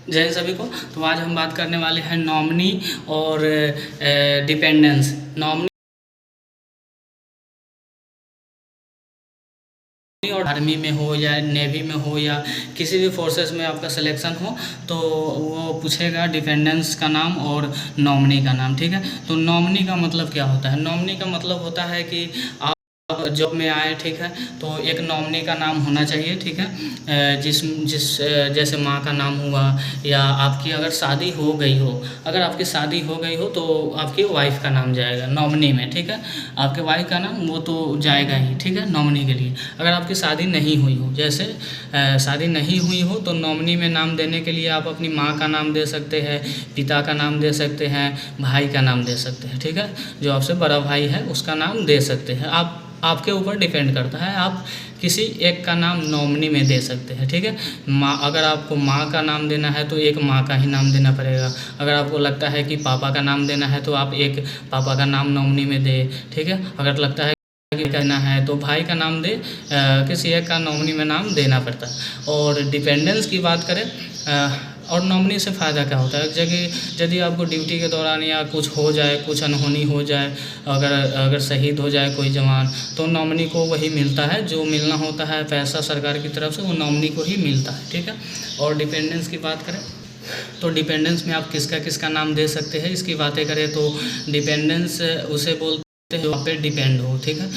जय हिंद सभी को। तो आज हम बात करने वाले हैं नॉमिनी और डिपेंडेंस। नॉमिनी और आर्मी में हो या नेवी में हो या किसी भी फोर्सेस में आपका सिलेक्शन हो तो वो पूछेगा डिपेंडेंस का नाम और नॉमिनी का नाम। ठीक है, तो नॉमिनी का मतलब क्या होता है? नॉमिनी का मतलब होता है कि आप जॉब में आए, ठीक है, तो एक नॉमिनी का नाम होना चाहिए। ठीक है, जैसे माँ का नाम हुआ, या आपकी अगर शादी हो गई हो, अगर आपकी शादी हो गई हो तो आपकी वाइफ का नाम जाएगा नॉमिनी में। ठीक है, आपके वाइफ का नाम वो तो जाएगा ही, ठीक है, नॉमिनी के लिए। अगर आपकी शादी नहीं हुई हो, जैसे शादी नहीं हुई हो, तो नॉमिनी में नाम देने के लिए आप अपनी माँ का नाम दे सकते हैं, पिता का नाम दे सकते हैं, भाई का नाम दे सकते हैं। ठीक है, जो आपसे बड़ा भाई है उसका नाम दे सकते हैं। आपके ऊपर डिपेंड करता है, आप किसी एक का नाम नॉमिनी में दे सकते हैं। ठीक है, माँ, अगर आपको माँ का नाम देना है तो एक माँ का ही नाम देना पड़ेगा। अगर आपको लगता है कि पापा का नाम देना है तो आप एक पापा का नाम नॉमिनी में दे। ठीक है, अगर लगता है कि कहना है तो भाई का नाम दे, किसी एक का नॉमिनी में नाम देना पड़ता है। और डिपेंडेंस की बात करें, और नॉमिनी से फ़ायदा क्या होता है? यदि आपको ड्यूटी के दौरान या कुछ हो जाए, कुछ अनहोनी हो जाए, अगर शहीद हो जाए कोई जवान, तो नॉमिनी को वही मिलता है जो मिलना होता है, पैसा सरकार की तरफ से वो नॉमिनी को ही मिलता है। ठीक है, और डिपेंडेंस की बात करें तो डिपेंडेंस में आप किसका किसका नाम दे सकते हैं, इसकी बातें करें तो डिपेंडेंस उसे बोलते हैं आप पे डिपेंड हो। ठीक है,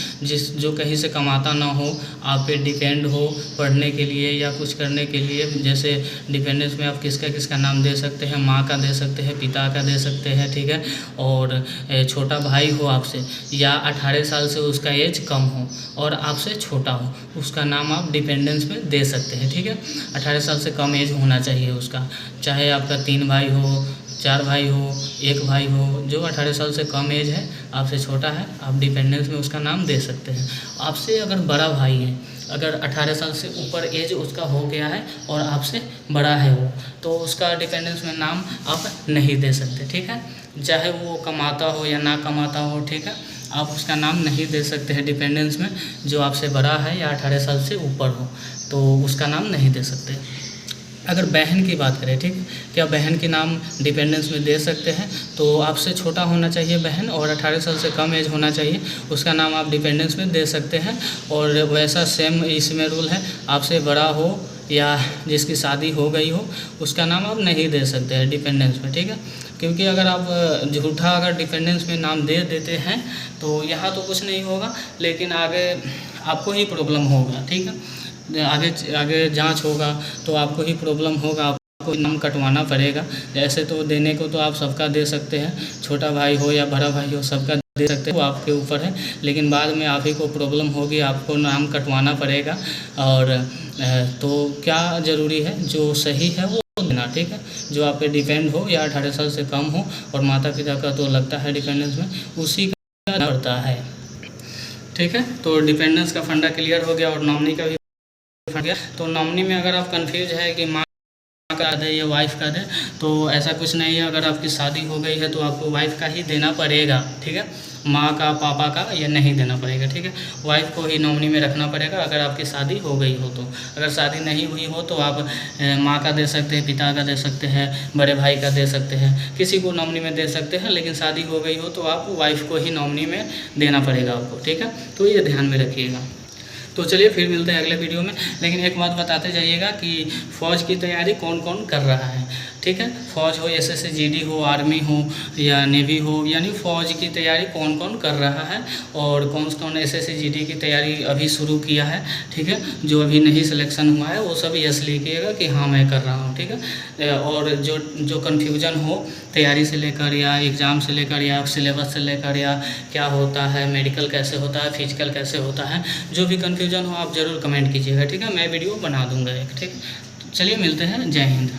जो कहीं से कमाता ना हो, आप पे डिपेंड हो पढ़ने के लिए या कुछ करने के लिए। जैसे डिपेंडेंस में आप किसका किसका नाम दे सकते हैं, माँ का दे सकते हैं, पिता का दे सकते हैं। ठीक है, और छोटा भाई हो आपसे, या 18 साल से उसका एज कम हो और आपसे छोटा हो, उसका नाम आप डिपेंडेंस में दे सकते हैं। ठीक है, 18 साल से कम एज होना चाहिए उसका, चाहे आपका 3 भाई हो, 4 भाई हो, 1 भाई हो, जो 18 साल से कम एज है, आपसे छोटा है, आप डिपेंडेंस में उसका नाम दे सकते हैं। आपसे अगर बड़ा भाई है, अगर 18 साल से ऊपर एज उसका हो गया है और आपसे बड़ा है वो, तो उसका डिपेंडेंस में नाम आप नहीं दे सकते। ठीक है, चाहे वो कमाता हो या ना कमाता हो, ठीक है, आप उसका नाम नहीं दे सकते हैं डिपेंडेंस में। जो आपसे बड़ा है या 18 साल से ऊपर हो तो उसका नाम नहीं दे सकते। अगर बहन की बात करें, ठीक, क्या बहन के नाम डिपेंडेंस में दे सकते हैं? तो आपसे छोटा होना चाहिए बहन और 18 साल से कम एज होना चाहिए, उसका नाम आप डिपेंडेंस में दे सकते हैं। और वैसा सेम इसमें रूल है, आपसे बड़ा हो या जिसकी शादी हो गई हो, उसका नाम आप नहीं दे सकते हैं डिपेंडेंस में। ठीक है, क्योंकि अगर आप झूठा अगर डिपेंडेंस में नाम दे देते हैं तो यहाँ तो कुछ नहीं होगा, लेकिन आगे आपको ही प्रॉब्लम होगा। ठीक है, आगे जांच होगा तो आपको ही प्रॉब्लम होगा, आपको नाम कटवाना पड़ेगा। ऐसे तो देने को तो आप सबका दे सकते हैं, छोटा भाई हो या बड़ा भाई हो, सबका दे सकते हैं, वो आपके ऊपर है, लेकिन बाद में आप ही को प्रॉब्लम होगी, आपको नाम कटवाना पड़ेगा। और तो क्या ज़रूरी है, जो सही है वो देना। ठीक है, जो आप पे डिपेंड हो या 18 साल से कम हो, और माता पिता का तो लगता है डिपेंडेंस में, उसी का पड़ता है। ठीक है, तो डिपेंडेंस का फंडा क्लियर हो गया और नॉमिनी का भी गया। तो नॉमिनी में अगर आप कंफ्यूज है कि माँ का दे या वाइफ का दे, तो ऐसा कुछ नहीं है। अगर आपकी शादी हो गई है तो आपको वाइफ का ही देना पड़ेगा। ठीक है, माँ का, पापा का ये नहीं देना पड़ेगा। ठीक है, वाइफ को ही नॉमिनी में रखना पड़ेगा अगर आपकी शादी हो गई हो तो। अगर शादी नहीं हुई हो तो आप माँ का दे सकते हैं, पिता का दे सकते हैं, बड़े भाई का दे सकते हैं, किसी को नॉमिनी में दे सकते हैं। लेकिन शादी हो गई हो तो आप वाइफ को ही नॉमिनी में देना पड़ेगा आपको। ठीक है, तो ये ध्यान में रखिएगा। तो चलिए फिर मिलते हैं अगले वीडियो में। लेकिन एक बात बताते जाइएगा कि फ़ौज की तैयारी कौन कौन कर रहा है। ठीक है, फ़ौज हो, SSC GD हो, आर्मी हो या नेवी हो, यानी फ़ौज की तैयारी कौन कौन कर रहा है, और कौन कौन SSC GD की तैयारी अभी शुरू किया है। ठीक है, जो अभी नहीं सिलेक्शन हुआ है वो सब यस लिखिएगा कि हाँ मैं कर रहा हूँ। ठीक है, और जो कन्फ्यूजन हो तैयारी से लेकर या एग्ज़ाम से लेकर या सिलेबस से लेकर, या क्या होता है, मेडिकल कैसे होता है, फिजिकल कैसे होता है, जो भी कन्फ्यूजन हो आप ज़रूर कमेंट कीजिएगा। ठीक है, मैं वीडियो बना दूँगा एक। ठीक, चलिए मिलते हैं। जय हिंद।